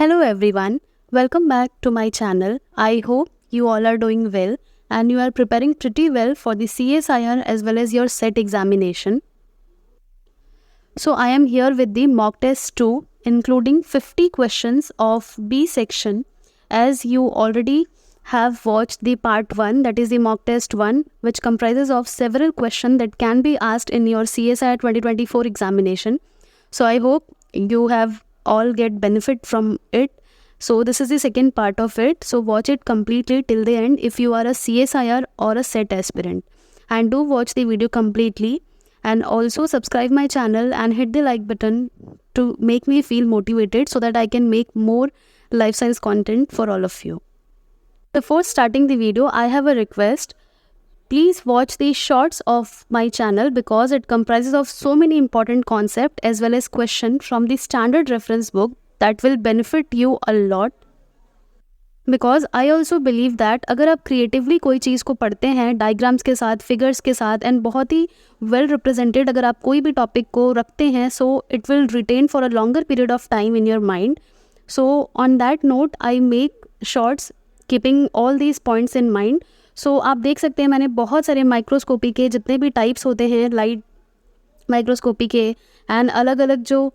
Hello everyone, welcome back to my channel. I hope you all are doing well and you are preparing pretty well for the CSIR as well as your SET examination. So I am here with the mock test 2 including 50 questions of B section. As you already have watched the part 1, that is the mock test 1, which comprises of several questions that can be asked in your CSIR 2024 examination. So I hope you have all get benefit from it. So this is the second part of it. So watch it completely till the end if you are a CSIR or a SET aspirant. And do watch the video completely. And also subscribe my channel and hit the like button to make me feel motivated so that I can make more life science content for all of you. Before starting the video, I have a request. Please watch the shorts of my channel because it comprises of so many important concepts as well as questions from the standard reference book that will benefit you a lot. Because I also believe that अगर आप creatively कोई चीज़ को पढ़ते हैं diagrams के साथ, figures के साथ एंड बहुत ही वेल रिप्रेजेंटेड अगर आप कोई भी टॉपिक को रखते हैं so it will retain for a longer period of time in your mind. So on that note I make shorts keeping all these points in mind. So आप देख सकते हैं मैंने बहुत सारे माइक्रोस्कोपी के जितने भी टाइप्स होते हैं लाइट माइक्रोस्कोपी के एंड अलग अलग जो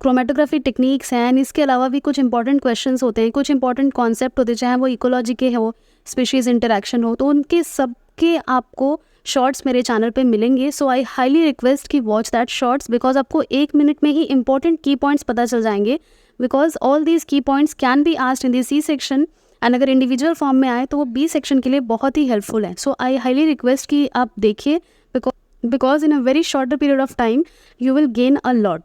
क्रोमेटोग्राफी टेक्निक्स हैं एंड इसके अलावा भी कुछ इंपॉर्टेंट क्वेश्चंस होते हैं, कुछ इंपॉर्टेंट कॉन्सेप्ट होते हैं, चाहे वो इकोलॉजी के हो, स्पीशीज़ इंटरेक्शन हो, तो उनके सबके आपको शॉर्ट्स मेरे चैनल पे मिलेंगे. सो आई हाईली रिक्वेस्ट कि वॉच दैट शॉर्ट्स बिकॉज आपको 1 मिनट में ही इंपॉर्टेंट की पॉइंट्स पता चल जाएंगे because all these key points can be asked in the C section and अगर इंडिविजुअल फॉर्म में आए तो वो बी सेक्शन के लिए बहुत ही हेल्पफुल है. सो आई हाईली रिक्वेस्ट कि आप देखिए because in a very shorter period of time you will gain a lot.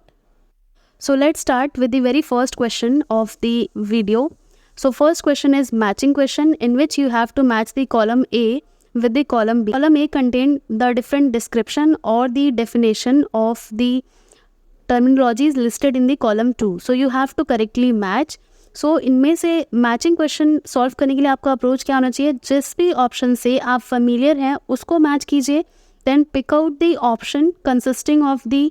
So let's start with the very first question of the video. So first question is matching question in which you have to match the column A with the column B. Column A contain the different description or the definition of the terminologies listed in the column 2. So you have to correctly match. So इनमें से matching question solve करने के लिए आपका approach क्या होना चाहिए, जिस भी ऑप्शन से आप familiar हैं उसको मैच कीजिए. Then pick out the option consisting of the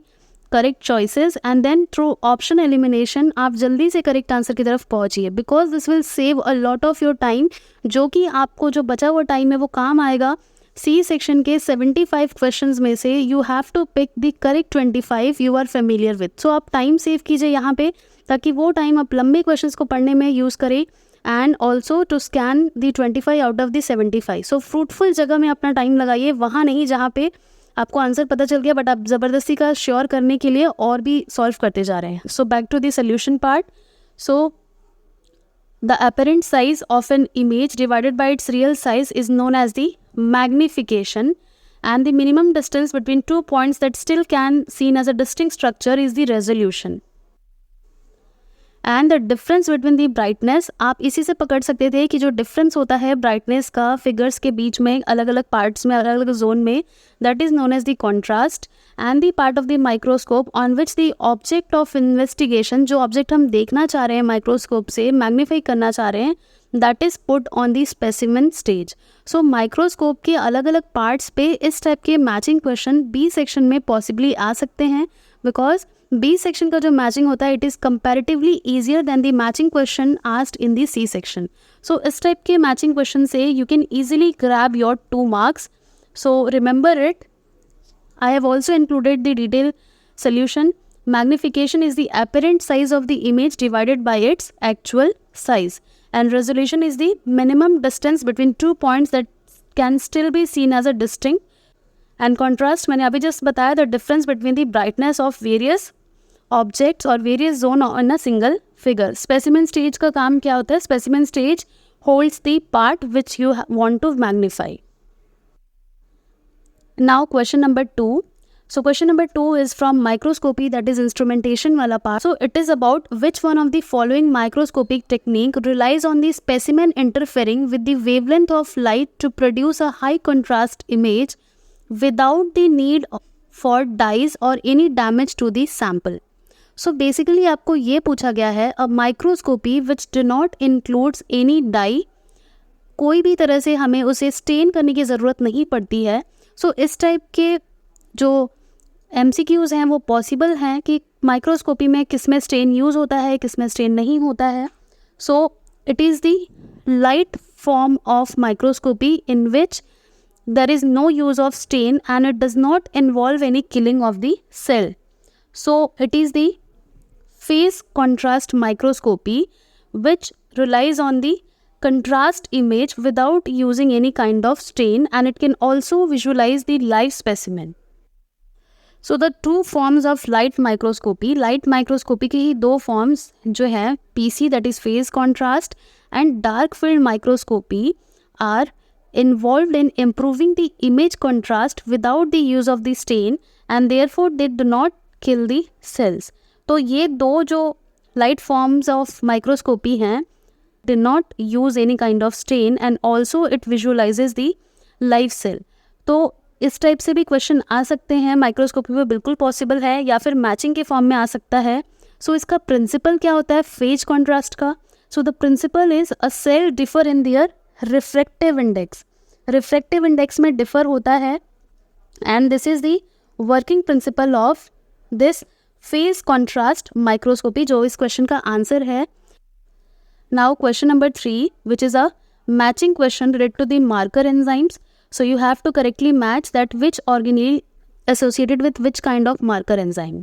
correct choices and then through option elimination आप जल्दी से करेक्ट आंसर की तरफ पहुंचिए because this will save a lot of your time जो कि आपको जो बचा हुआ टाइम है वो काम आएगा. सी सेक्शन के 75 क्वेश्चंस में से you have to pick the correct 25 you are familiar with. So आप टाइम सेव कीजिए यहाँ पे ताकि वो टाइम आप लंबे क्वेश्चंस को पढ़ने में यूज़ करें and also to scan the 25 out of the 75. So fruitful जगह में अपना टाइम लगाइए, वहाँ नहीं जहाँ पे आपको आंसर पता चल गया बट आप ज़बरदस्ती का श्योर करने के लिए और भी सॉल्व करते जा रहे हैं. So back to the solution part. So the apparent size of an image divided by its real size is known as the magnification and the minimum distance between 2 points that still can seen as a distinct structure is the resolution. And the difference between the brightness, आप इसी से पकड़ सकते थे कि जो difference होता है ब्राइटनेस का फिगर्स के बीच में अलग अलग पार्ट्स में अलग अलग जोन में, that is known as the contrast. And the part of the microscope on which the object of investigation, जो ऑब्जेक्ट हम देखना चाह रहे हैं माइक्रोस्कोप से मैग्नीफाई करना चाह रहे हैं, that is put on the specimen stage. So microscope के अलग अलग पार्ट्स पे इस टाइप के मैचिंग क्वेश्चन बी सेक्शन में पॉसिबली आ सकते हैं बिकॉज बी सेक्शन का जो मैचिंग होता है it is comparatively easier than the matching question asked in the C section. So इस टाइप के मैचिंग क्वेश्चन से you can easily grab your 2 marks. So remember it. I have also included the detail solution. Magnification is the apparent size of the image divided by its actual size and resolution is the minimum distance between 2 points that can still be seen as a distinct. And contrast मैंने अभी just बताया the difference between the brightness of various objects और various zone on a single figure. Specimen stage का काम क्या होता है, specimen stage holds the part which you want to magnify. Now question number 2. So question number 2 is from microscopy, that is instrumentation वाला part. So it is about which one of the following microscopic technique relies on the specimen interfering with the wavelength of light to produce a high contrast image without the need for dyes or any damage to the sample. So basically आपको ये पूछा गया है a microscopy which do not includes any dye, कोई भी तरह से हमें उसे स्टेन करने की ज़रूरत नहीं पड़ती है. So इस टाइप के जो MCQs हैं वो पॉसिबल हैं कि माइक्रोस्कोपी में किस में स्टेन यूज़ होता है, किस में स्टेन नहीं होता है. So it is the light form of microscopy in which there is no use of stain and it does not involve any killing of the cell. So it is the phase contrast microscopy which relies on the contrast image without using any kind of stain, and it can also visualize the live specimen. So the two forms of light microscopy के ही दो forms जो है PC, that is phase contrast, and dark field microscopy are involved in improving the image contrast without the use of the stain, and therefore they do not kill the cells. तो ये दो जो light forms of microscopy हैं did not use any kind of stain and also it visualizes the live cell. तो इस type से भी question आ सकते हैं माइक्रोस्कोपी में, बिल्कुल पॉसिबल है, या फिर मैचिंग के फॉर्म में आ सकता है. सो इसका प्रिंसिपल क्या होता है फेज कॉन्ट्रास्ट का? So the principle is a cell differ in their refractive index. Refractive index में डिफर होता है and this is the working principle of this phase contrast microscopy, जो इस क्वेश्चन का आंसर है. Now question number 3 which is a matching question related to the marker enzymes. So you have to correctly match that which organelle associated with which kind of marker enzyme.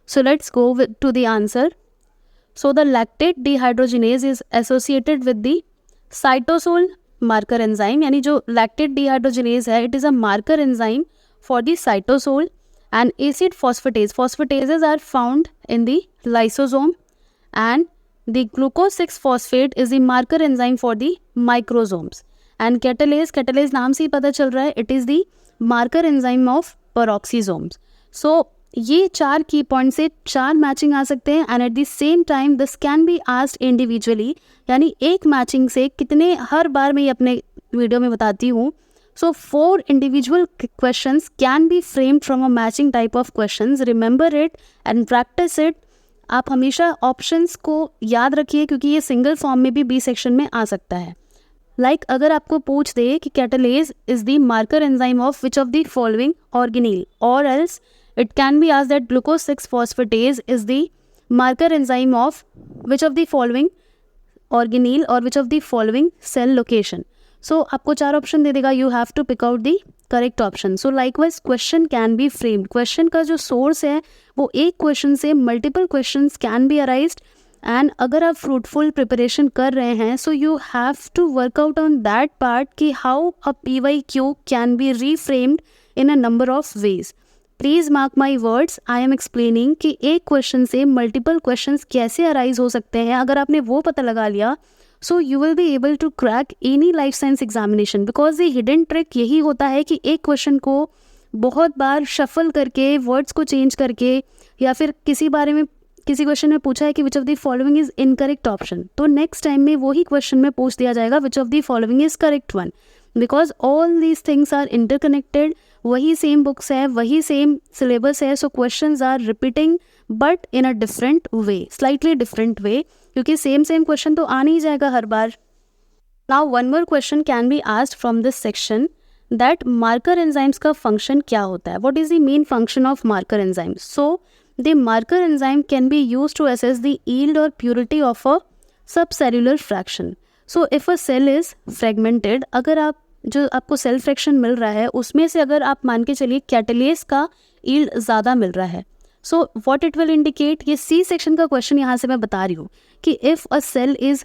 So let's go to the answer. So the lactate dehydrogenase is associated with the cytosol marker enzyme. यानी जो lactate dehydrogenase है, it is a marker enzyme for the cytosol. And acid phosphatases are found in the lysosome, and the glucose 6-phosphate is the marker enzyme for the microsomes. And catalase नाम से ही पता चल रहा है, it is the marker enzyme of peroxisomes. So ये 4 की point से 4 मैचिंग आ सकते हैं, and at the same time this can be asked individually, यानी एक मैचिंग से कितने, हर बार मैं ये अपने वीडियो में बताती हूँ. सो 4 individual questions can be framed from a matching type of questions. Remember it and practice it. आप हमेशा ऑप्शंस को याद रखिए क्योंकि ये सिंगल फॉर्म में भी बी सेक्शन में आ सकता है. लाइक अगर आपको पूछ दे कि catalase is the marker enzyme of which of the following organelle, और else it can be asked that glucose 6-phosphate is the marker enzyme of which of the following organelle और which of the following cell location. So आपको 4 option दे देगा, you have to pick out the correct option. So likewise question can be framed. Question का जो source है वो एक question से multiple question can be arised, and अगर आप फ्रूटफुल प्रिपरेशन कर रहे हैं so you have to work out on that part कि how a PYQ can be reframed in a number of ways. Please mark my words, I am explaining कि एक question से multiple questions कैसे arise हो सकते हैं. अगर आपने वो पता लगा लिया so you will be able to crack any life science examination, because the hidden trick यही होता है कि एक क्वेश्चन को बहुत बार शफल करके, वर्ड्स को चेंज करके, या फिर किसी क्वेश्चन में पूछा है कि which of the following is incorrect option, तो नेक्स्ट टाइम में वही क्वेश्चन में पूछ दिया जाएगा which of the following is correct one, because all these things are interconnected. वही सेम बुक्स है, वही सेम सिलेबस है, so questions are repeating but in a different way, slightly different way, क्योंकि सेम क्वेश्चन तो आ नहीं जाएगा हर बार. Now one more question can be asked from this section that marker enzymes का फंक्शन क्या होता है. What is the main function of marker enzymes? So the marker enzyme can be used to assess the yield or purity of a subcellular fraction. So if a cell is fragmented, अगर आप जो आपको cell fraction मिल रहा है उसमें से अगर आप मान के चलिए कैटालेज का yield ज़्यादा मिल रहा है, so what it will indicate, ये सी सेक्शन का क्वेश्चन यहाँ से मैं बता रही हूँ कि if a cell is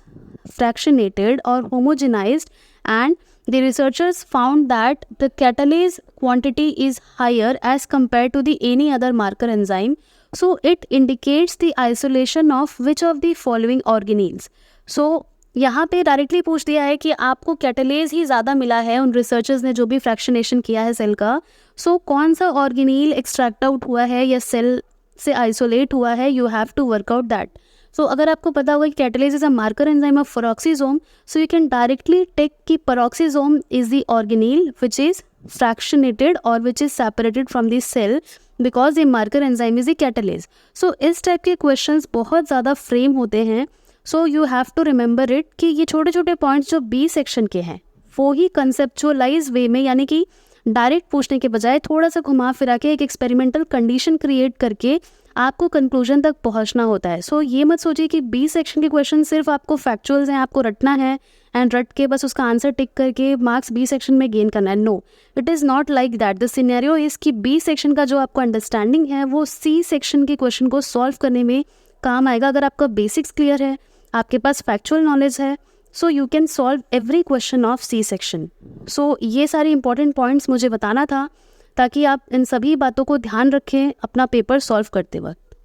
fractionated or homogenized and the researchers found that the catalase quantity is higher as compared to the any other marker enzyme, so it indicates the isolation of which of the following organelles. So यहाँ पे directly पूछ दिया है कि आपको catalase ही ज़्यादा मिला है उन रिसर्चर्स ने जो भी फ्रैक्शनेशन किया है सेल का, सो कौन सा ऑर्गेनील एक्सट्रैक्ट आउट हुआ है या सेल से आइसोलेट हुआ है, you have to work out that. So अगर आपको पता होगा कि catalase is a marker enzyme of peroxisome, so you can directly take कि peroxisome is the organelle which is fractionated और which is separated from the cell because the marker enzyme is the catalase. So इस type के questions बहुत ज़्यादा frame होते हैं. So you have to remember it कि ये छोटे छोटे पॉइंट्स जो बी सेक्शन के हैं वो ही कंसेप्चुअलाइज वे में, यानी कि डायरेक्ट पूछने के बजाय थोड़ा सा घुमा फिरा के एक एक्सपेरिमेंटल कंडीशन क्रिएट करके आपको कंक्लूजन तक पहुंचना होता है. सो ये मत सोचिए कि बी सेक्शन के क्वेश्चन सिर्फ आपको फैक्चुअल्स हैं, आपको रटना है एंड रट के बस उसका आंसर टिक करके मार्क्स बी सेक्शन में गेन करना है. No, it is not like that. The scenario is कि बी सेक्शन का जो आपको अंडरस्टैंडिंग है वो सी सेक्शन के क्वेश्चन को सॉल्व करने में काम आएगा. अगर आपका बेसिक्स क्लियर है, आपके पास फैक्चुअल नॉलेज है, so you can solve every question of C section. So ये सारे इंपॉर्टेंट पॉइंट्स मुझे बताना था ताकि आप इन सभी बातों को ध्यान रखें अपना पेपर सॉल्व करते वक्त.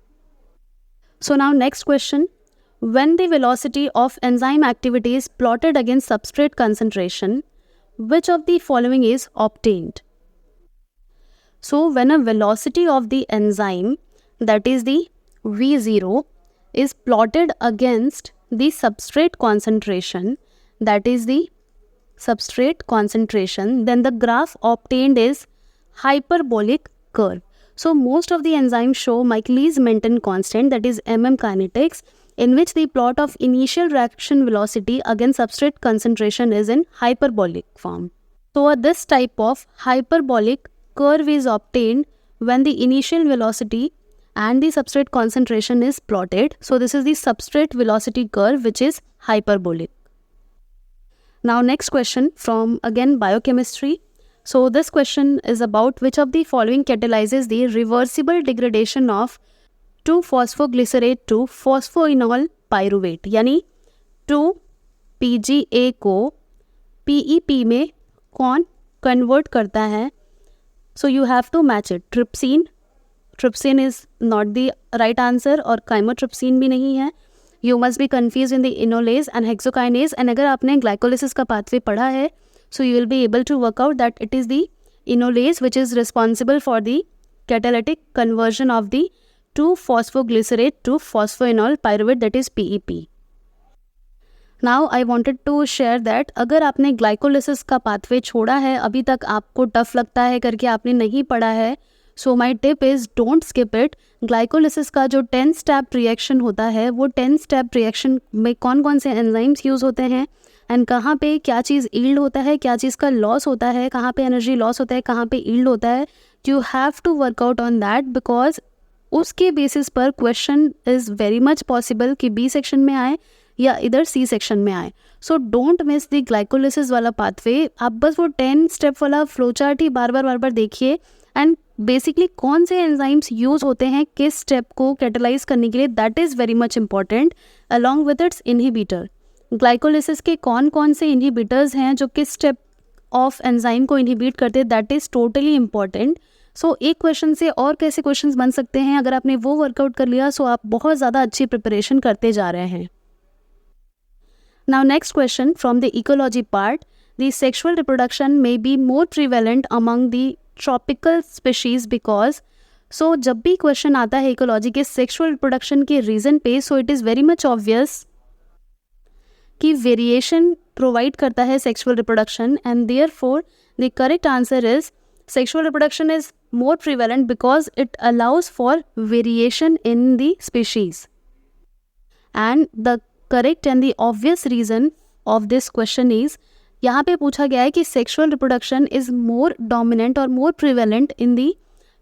So now next question. When the velocity of enzyme activity is plotted against substrate concentration, which of the following is obtained? So when a velocity of the enzyme, that is the V0, is plotted against the substrate concentration, that is the substrate concentration, then the graph obtained is hyperbolic curve. So most of the enzymes show Michaelis-Menten constant, that is MM kinetics, in which the plot of initial reaction velocity against substrate concentration is in hyperbolic form. So this type of hyperbolic curve is obtained when the initial velocity and the substrate concentration is plotted. So this is the substrate velocity curve which is hyperbolic. Now next question from again biochemistry. So this question is about which of the following catalyzes the reversible degradation of 2-phosphoglycerate to phosphoenol pyruvate, यानी 2-PGA को PEP में कौन convert करता है? So you have to match it. Trypsin is not the right answer और chymotrypsin भी नहीं है. You must be confuse in the enolase and hexokinase. And अगर आपने ग्लाइकोलिसिस का पाथवे पढ़ा है, so you will be able to work out that it is the enolase which is responsible for the catalytic conversion of the 2-phosphoglycerate to phosphoenol pyruvate, that is PEP. Now I wanted to share that अगर आपने glycolysis का pathway छोड़ा है, अभी तक आपको tough लगता है करके आपने नहीं पढ़ा है, so my tip is don't skip it. Glycolysis का जो 10 स्टेप रिएक्शन होता है, वो 10 स्टेप रिएक्शन में कौन कौन से एंजाइम्स यूज़ होते हैं एंड कहाँ पे क्या चीज़ ईल्ड होता है, क्या चीज़ का लॉस होता है, कहाँ पे एनर्जी लॉस होता है, कहाँ पे ईल्ड होता है. You have to work out on that because उसके बेसिस पर question is very much possible कि बी सेक्शन में आए या इधर सी सेक्शन में आए. So don't miss the glycolysis वाला पाथवे. आप बस वो 10 स्टेप वाला फ्लो चार्ट ही बार बार देखिए एंड बेसिकली कौन से एंजाइम्स यूज़ होते हैं किस स्टेप को कैटेलाइज करने के लिए, that is very much important along with its inhibitor. Glycolysis के कौन कौन से इनहिबिटर्स हैं जो किस स्टेप ऑफ एंजाइम को इनहिबिट करते हैं, दैट इज़ टोटली इंपॉर्टेंट. सो एक क्वेश्चन से और कैसे क्वेश्चंस बन सकते हैं, अगर आपने वो वर्कआउट कर लिया सो आप बहुत ज़्यादा अच्छी प्रिपरेशन करते जा रहे हैं. Now next question from the ecology part. The sexual reproduction may be more prevalent among the tropical species because. So जब भी क्वेश्चन आता है इकोलॉजी के सेक्सुअल रिप्रोडक्शन के रीज़न पे, सो it is very much obvious कि वेरिएशन प्रोवाइड करता है sexual reproduction and therefore the correct answer is sexual reproduction is more prevalent because it allows for variation in the species. And the correct and the obvious reason of this question is, यहाँ पे पूछा गया है कि sexual reproduction is more dominant or more prevalent in the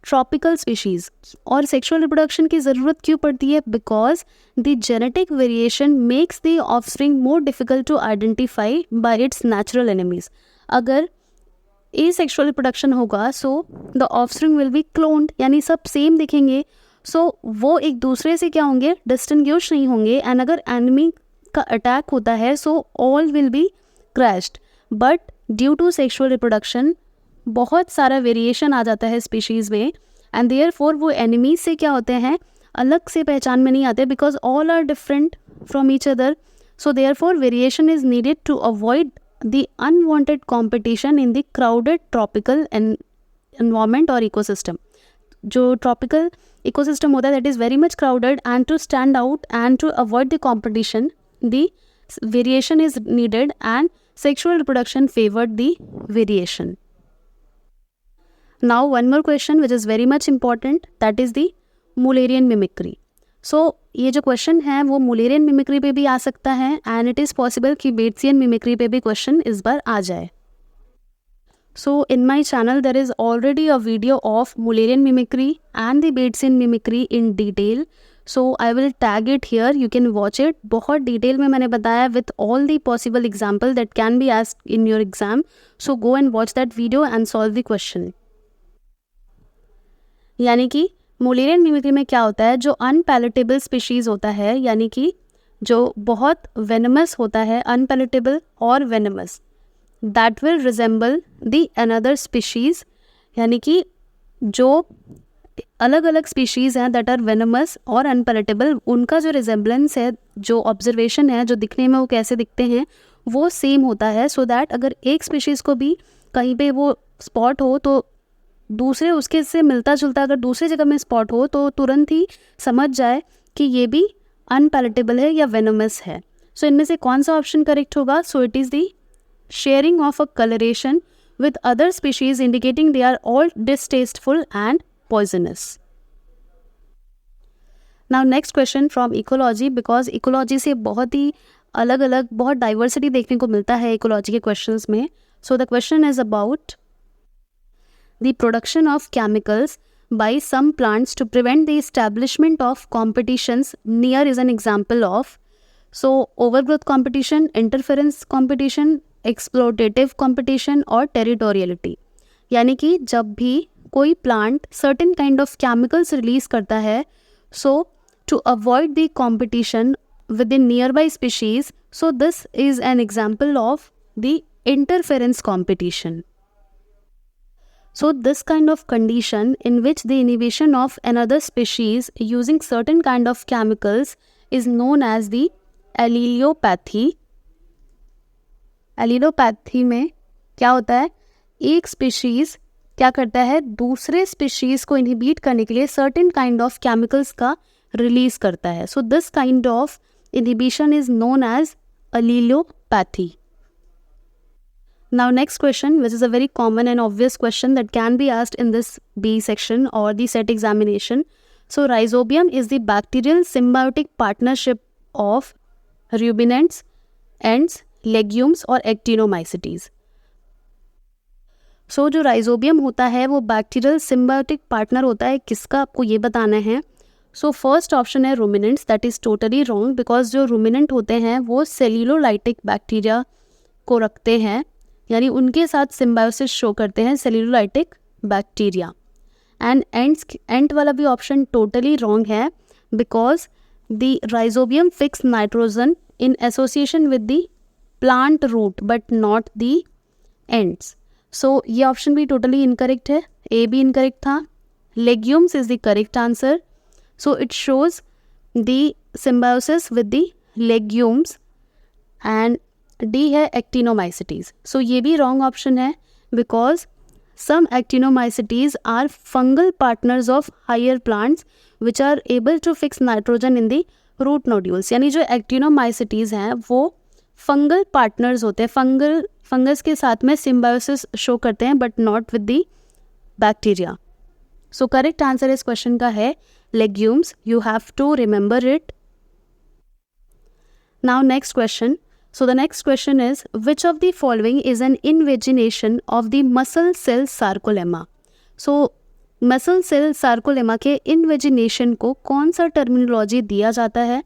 tropical species. और sexual reproduction की ज़रूरत क्यों पड़ती है? Because the genetic variation makes the offspring more difficult to identify by its natural enemies. अगर एसेक्सुअल रिप्रोडक्शन होगा so the offspring will be cloned, यानी सब सेम दिखेंगे, सो वो एक दूसरे से क्या होंगे, डिस्टिंग्विश नहीं होंगे. एंड अगर एनिमी का अटैक होता है so all will be crashed. But due to sexual reproduction बहुत सारा वेरिएशन आ जाता है स्पीशीज़ में एंड देयरफॉर वो एनिमीज से क्या होते हैं, अलग से पहचान में नहीं आते because all are different from each other. So therefore variation is needed to avoid the unwanted competition in the crowded tropical environment or ecosystem. जो tropical ecosystem होता है that is very much crowded, and to stand out and to avoid the competition, the variation is needed and sexual reproduction favored the variation. Now one more question which is very much important, that is the Mullerian mimicry. सो ये जो question है वो Mullerian mimicry पे भी आ सकता है and it is possible कि बेट्सियन mimicry पे भी क्वेश्चन इस बार आ जाए. So in my channel there is already a video of Mullerian mimicry and the Batesian mimicry in detail. So I will tag it here, you can watch it. बहुत detail में मैंने बताया with all the possible example that can be asked in your exam. So go and watch that video and solve the question. यानी कि Mullerian mimicry में क्या होता है, जो अनपैलेटेबल स्पीशीज़ होता है, यानी कि जो बहुत वेनमस होता है, अनपैलेटेबल और venomous, that will resemble the another species, यानी कि जो अलग अलग स्पीशीज़ हैं दैट आर वेनमस और अनपैलेटेबल, उनका जो रिजेंबलेंस है, जो ऑब्जर्वेशन है, जो दिखने में वो कैसे दिखते हैं, वो सेम होता है. सो दैट अगर एक स्पीशीज़ को भी कहीं पे वो स्पॉट हो तो दूसरे उसके से मिलता जुलता अगर दूसरी जगह में स्पॉट हो तो तुरंत ही समझ जाए कि ये भी अनपैलेटेबल है या वेनमस है. सो इनमें से कौन सा ऑप्शन करेक्ट होगा? सो it is the sharing of a colouration with other species indicating they are all distasteful and poisonous. Now next question from ecology, because ecology से बहुत ही अलग अलग बहुत डाइवर्सिटी देखने को मिलता है ecology के questions में. So the question is about the production of chemicals by some plants to prevent the establishment of competitions near is an example of. So overgrowth competition, interference competition, exploitative competition और territoriality. यानी कि जब भी कोई plant certain kind of chemicals release करता है, so to avoid the competition within nearby species, so this is an example of the interference competition. So this kind of condition in which the inhibition of another species using certain kind of chemicals is known as the allelopathy. Allelopathy में क्या होता है, एक species क्या करता है, दूसरे species को इनहिबिट करने के लिए सर्टेन काइंड ऑफ केमिकल्स का रिलीज करता है. So this kind of inhibition is known as allelopathy. Now next question, which is a very common and obvious question that can be asked in this B section और the SET examination. So rhizobium is the bacterial symbiotic partnership of ruminants, ants, legumes और actinomycetes. So जो rhizobium होता है वो bacterial symbiotic partner होता है किसका, आपको ये बताना है. सो फर्स्ट ऑप्शन है ruminants, that is totally wrong, because जो रूमिनेंट होते हैं वो सेल्यूलोलाइटिक बैक्टीरिया को रखते हैं, यानी उनके साथ सिम्बायोसिस शो करते हैं सेल्यूलोलाइटिक बैक्टीरिया. एंड एंट वाला भी ऑप्शन टोटली रॉन्ग है, because the rhizobium fix nitrogen in association with the plant root but not the ants. So ये ऑप्शन भी टोटली इनकरेक्ट है, ए भी इनकरेक्ट था. Legumes is the correct answer. So it shows the symbiosis with the legumes. And D है actinomycetes. So ये भी wrong option है, because some actinomycetes are fungal partners of higher plants which are able to fix nitrogen in the root nodules. यानी जो actinomycetes हैं वो fungal partners होते हैं, फंगस के साथ में सिम्बायोसिस शो करते हैं but not with the bacteria. So correct answer इस क्वेश्चन का है legumes. You have to remember it. Now next question. So the next question is which of the following is an invagination of the muscle cell sarcolemma. So muscle cell sarcolemma के invagination को कौन सा terminology दिया जाता है?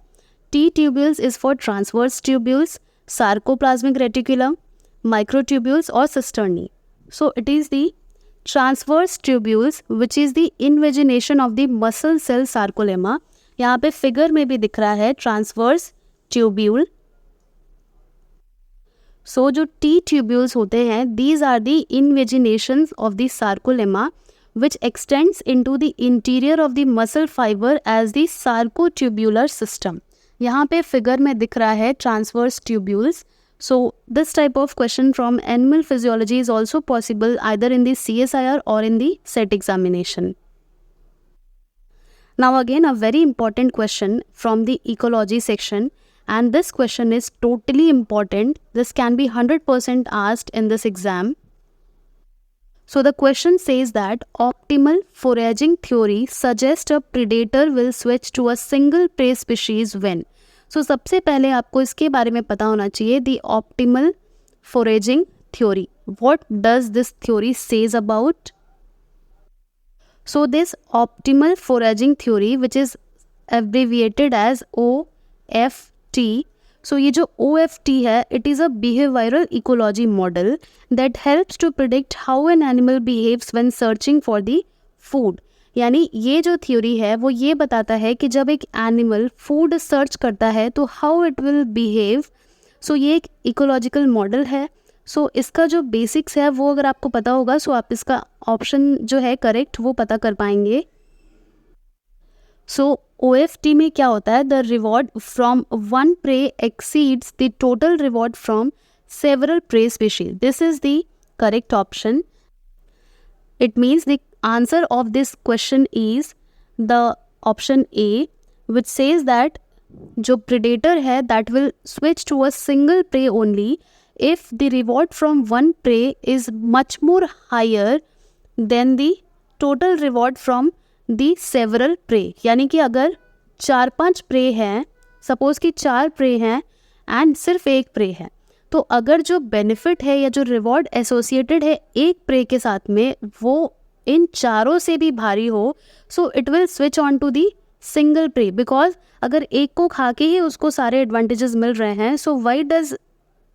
T tubules is for transverse tubules, sarcoplasmic reticulum, microtubules और cisternae. So it is the transverse tubules which is the invagination of the muscle cell sarcolemma. यहाँ पे फिगर में भी दिख रहा है ट्रांसवर्स ट्यूब्यूल. सो जो टी ट्यूब्यूल्स होते हैं these are the invaginations of the sarcolemma which extends into the interior of the muscle fiber as the sarcotubular system. यहाँ पे फिगर में दिख रहा है transverse tubules. So this type of question from animal physiology is also possible either in the CSIR or in the set examination. Now again a very important question from the ecology section, and this question is totally important. This can be 100% asked in this exam. So the question says that optimal foraging theory suggests a predator will switch to a single prey species when. So सबसे पहले आपको इसके बारे में पता होना चाहिए the optimal foraging theory. what does this theory says about? So this optimal foraging theory, which is abbreviated as OFT. So ये जो OFT है, it is a behavioral ecology model that helps to predict how an animal behaves when searching for the food. यानी ये जो theory है वो ये बताता है कि जब एक एनिमल फूड सर्च करता है तो हाउ इट विल बिहेव. सो ये एक इकोलॉजिकल मॉडल है. सो इसका जो बेसिक्स है वो अगर आपको पता होगा सो आप इसका ऑप्शन जो है करेक्ट वो पता कर पाएंगे. सो OFT में क्या होता है, the reward from one prey exceeds the total reward from several prey species. This is the correct option. It means the answer of this question is the option A, which says that जो predator है that will switch to a single prey only if the reward from one prey is much more higher than the total reward from the several prey. यानी कि अगर 4-5 prey हैं, suppose कि 4 prey हैं and सिर्फ एक prey है, तो अगर जो benefit है या जो reward associated है एक prey के साथ में वो इन चारों से भी भारी हो, so it will switch on to the single prey. Because अगर एक को खा के ही उसको सारे एडवांटेजेस मिल रहे हैं, so why does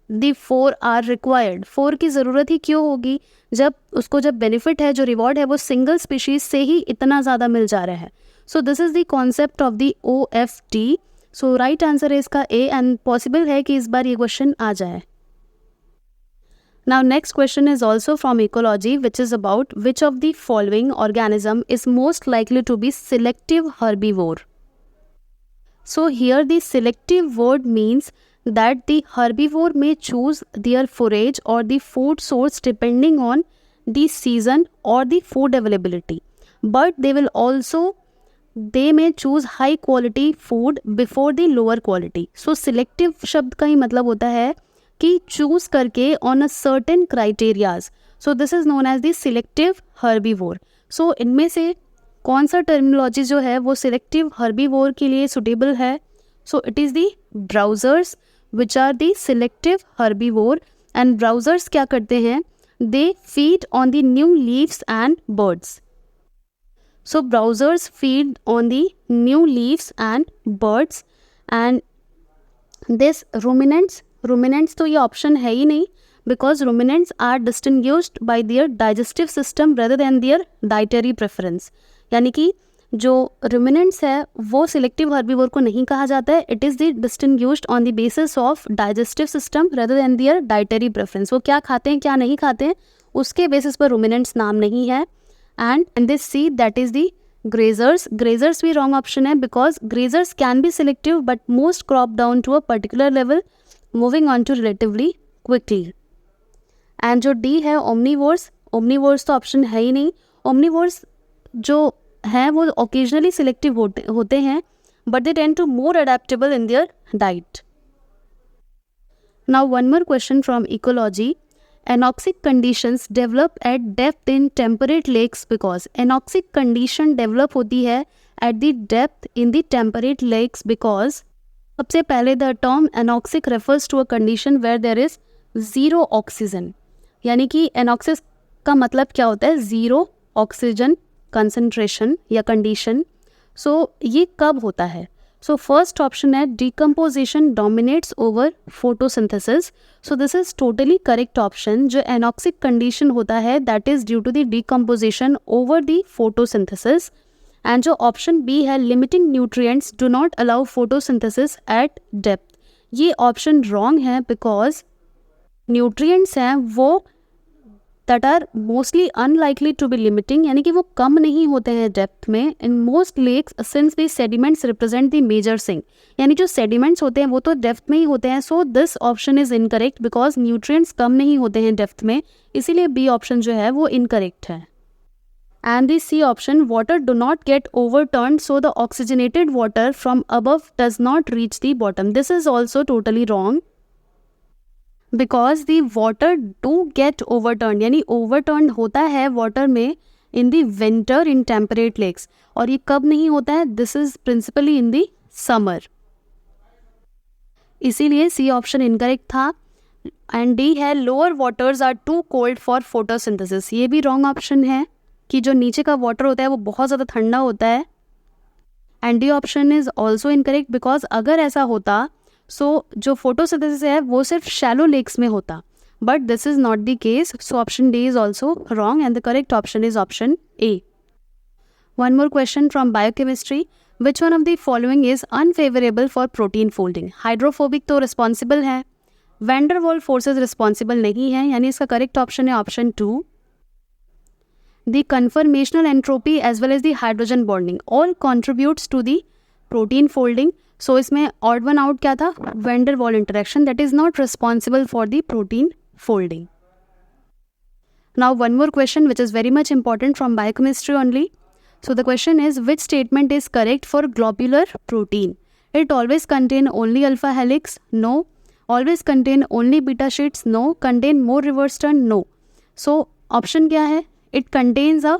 the 4 are required. 4 की ज़रूरत ही क्यों होगी जब उसको जब बेनिफिट है, जो रिवॉर्ड है वो सिंगल स्पीशीज से ही इतना ज़्यादा मिल जा रहा है. So this is the concept of the OFT. So right answer है इसका A, एंड पॉसिबल है कि इस बार ये क्वेश्चन आ जाए. Now next question is also from ecology, which is about which of the following organism is most likely to be selective herbivore. So here the selective word means that the herbivore may choose their forage or the food source depending on the season or the food availability, but they may choose high quality food before the lower quality. So selective शब्द का ही मतलब होता है कि choose करके on a certain criterias. So this is known as the selective herbivore. So इनमें से कौन सा टर्मिनोलॉजी जो है वो सिलेक्टिव हर्बीवोर के लिए सुटेबल है? So it is the browsers which are the selective herbivore. And browsers क्या करते हैं? They feed on the new leaves and birds. So browsers feed on the new leaves and birds. And this ruminants तो ये option है ही नहीं, because ruminants are distinguished by their digestive system rather than their dietary preference. यानी कि जो ruminants है वो सिलेक्टिव हर्बीवोर को नहीं कहा जाता है. It is the distinguished on the basis of digestive system rather than their dietary preference. वो क्या खाते हैं क्या नहीं खाते हैं उसके बेसिस पर ruminants नाम नहीं है. And this C that is the grazers भी रॉन्ग ऑप्शन है, because grazers can be selective but most crop down to a particular level, moving on to relatively quickly. And जो डी है omnivores तो option है ही नहीं. Omnivores जो हैं वो ओकेजनली सिलेक्टिव होते हैं but they tend to more adaptable in their diet. Now one more question from ecology. Anoxic conditions develop at depth in temperate lakes because anoxic condition develop होती है at the depth in the temperate lakes because सबसे पहले the term anoxic refers to a condition where there is zero oxygen. यानी कि anoxic का मतलब क्या होता है? zero oxygen concentration या condition. So ये कब होता है? So first option है decomposition dominates over photosynthesis. So this is totally correct option. जो anoxic condition होता है that is due to the decomposition over the photosynthesis. And जो option B है limiting nutrients do not allow photosynthesis at depth. ये option wrong है because nutrients हैं वो that are mostly unlikely to be limiting, यानी कि वो कम नहीं होते हैं डेप्थ में. In most lakes since the sediments represent the major sink, यानी जो सेडिमेंट्स होते हैं वो तो डेप्थ में ही होते हैं. So this option is incorrect because nutrients कम नहीं होते हैं डेप्थ में, इसीलिए बी ऑप्शन जो है वो इनकरेक्ट है. And the C option water do not get overturned so the oxygenated water from above does not reach the bottom. This is also totally wrong because the water do get overturn, यानी overturn होता है water में in the winter in temperate lakes. और ये कब नहीं होता है? This is principally in the summer. इसीलिए सी ऑप्शन इनकरेक्ट था. एंड डी है lower waters are to cold for photosynthesis. ये भी रॉन्ग ऑप्शन है कि जो नीचे का वाटर होता है वो बहुत ज़्यादा ठंडा होता है। And D option is also incorrect because अगर ऐसा होता सो जो फोटोसिंथेसिस है वो सिर्फ शैलो लेक्स में होता, but this is not the case, so option D is also wrong and the correct option is option A. One more question from biochemistry. Which one of the following is unfavorable for protein folding? Hydrophobic तो responsible है, van der Waals forces responsible नहीं है, यानी इसका correct option है option 2. The conformational entropy as well as the hydrogen bonding all contributes to the protein folding. So इसमें odd one out क्या था? Van der Waals interaction that is not responsible for the protein folding. Now one more question which is very much important from biochemistry only. So the question is, which statement is correct for globular protein? It always contain only alpha helix? No. Always contain only beta sheets? No. Contain more reverse turn? No. So option क्या है? It contains a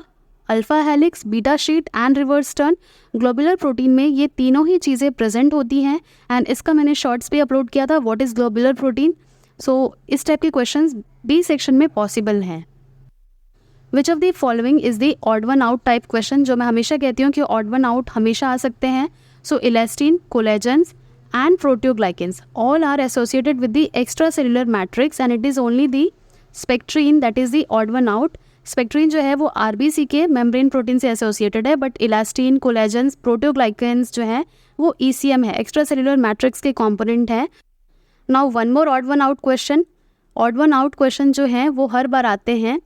alpha helix, beta sheet and reverse turn. Globular protein में ये तीनों ही चीज़ें present होती हैं and इसका मैंने shorts भी upload किया था what is globular protein. So इस टाइप के questions B section में possible हैं. Which of the following is the odd one out type question? जो मैं हमेशा कहती हूँ कि odd one out हमेशा आ सकते हैं. So elastin, collagens and proteoglycans all are associated with the extracellular matrix and it is only the spectrine that is the odd one out. Spectrine जो है वो RBC के membrane protein से associated है, but elastin, collagens, proteoglycans जो है वो ECM है, extracellular matrix के component है. Now one more odd one out question. Odd one out question जो है वो हर बार आते हैं,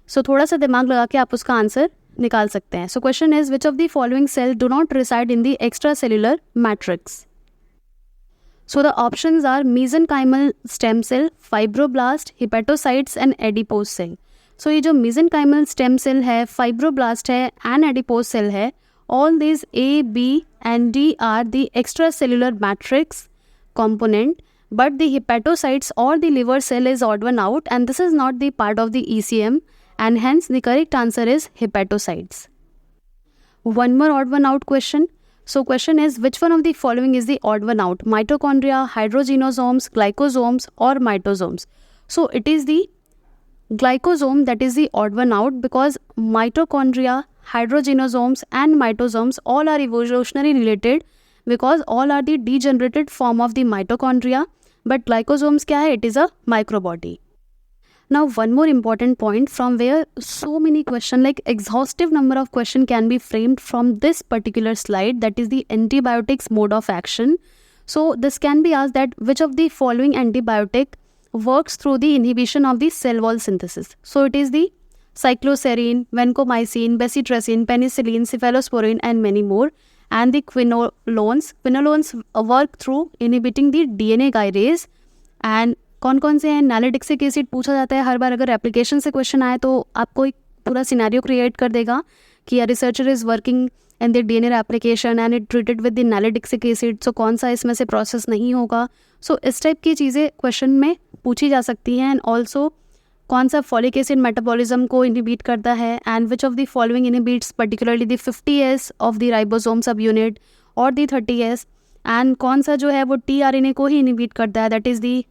सो थोड़ा सा दिमाग लगा के आप उसका आंसर निकाल सकते हैं. So question is which of the following cell do not reside in the extracellular matrix? So the options are mesenchymal stem cell, fibroblast, hepatocytes and adipose cell. So ये जो मेसेनकाइमल स्टेम सेल है, fibroblast है and adipose cell है, all this A, B and D are the extracellular matrix component, but the hepatocytes or the liver cell is odd one out and this is not the part of the ECM. And hence the correct answer is hepatocytes. One more odd one out question. So question is, which one of the following is the odd one out? Mitochondria, hydrogenosomes, glycosomes or mitosomes? So it is the glycosome that is the odd one out because mitochondria, hydrogenosomes and mitosomes all are evolutionarily related because all are the degenerated form of the mitochondria, but glycosomes क्या है? It is a microbody. Now one more important point from where so many question like exhaustive number of question can be framed from this particular slide, that is the antibiotics mode of action. So this can be asked that which of the following antibiotic works through the inhibition of the cell wall synthesis? So it is the cycloserine, vancomycin, bacitracin, penicillin, cephalosporin and many more. And the quinolones work through inhibiting the DNA gyrase. And कौन कौन से हैं? नालिडिक्सिक acid पूछा जाता है हर बार, अगर application से question आए तो आपको एक पूरा सिनेरियो क्रिएट कर देगा कि a researcher is working in the DNA application and it treated with the nalidixic acid, so कौन सा इसमें से प्रोसेस नहीं होगा. सो इस टाइप की चीज़ें क्वेश्चन में पूछी जा सकती हैं. एंड ऑल्सो कौन सा फॉलिक एसिड मेटाबॉलिज्म को इनहिबिट करता है and which of the following inhibits particularly the 50S of the ribosome सब यूनिट और द 30S, एंड कौन सा जो है वो tRNA को ही इनहिबिट करता है, दैट इज़ द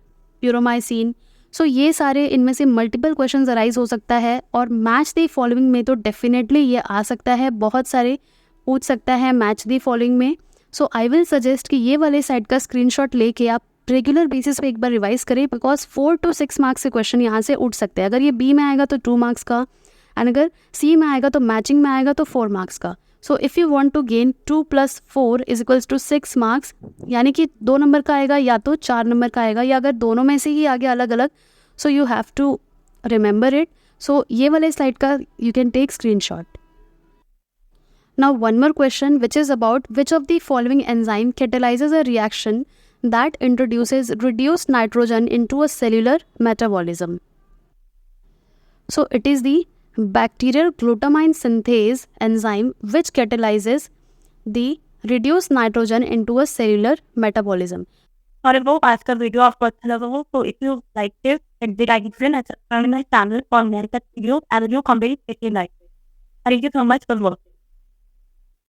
प्यूरोमाइसिन. सो ये सारे इनमें से मल्टीपल क्वेश्चन अराइज हो सकता है और मैच द फॉलोइंग में तो डेफिनेटली ये आ सकता है, बहुत सारे पूछ सकता है मैच द फॉलोइंग में. सो आई विल सजेस्ट कि ये वाले साइड का स्क्रीनशॉट लेके आप रेगुलर बेसिस पे एक बार रिवाइज करें बिकॉज 4 to 6 मार्क्स से क्वेश्चन यहाँ से उठ सकते हैं. अगर ये बी में आएगा तो 2 मार्क्स का एंड अगर सी में आएगा तो मैचिंग में आएगा तो 4 मार्क्स का. So if you want to gain 2 + 4 = 6 marks, यानी कि 2 नंबर का आएगा या तो 4 नंबर का आएगा या अगर दोनों में से ही आ गया अलग अलग, so you have to remember it. So ये वाले स्लाइड का you can take screenshot. Now one more question which is about which of the following enzyme catalyzes a reaction that introduces reduced nitrogen into a cellular metabolism. So it is the bacterial glutamine synthase enzyme which catalyzes the reduced nitrogen into a cellular metabolism. और वो आज का video आपको अच्छा लगा हो तो if you like this hit the like button and subscribe my channel for more such videos and you comment if you like. Thank you so much for watching.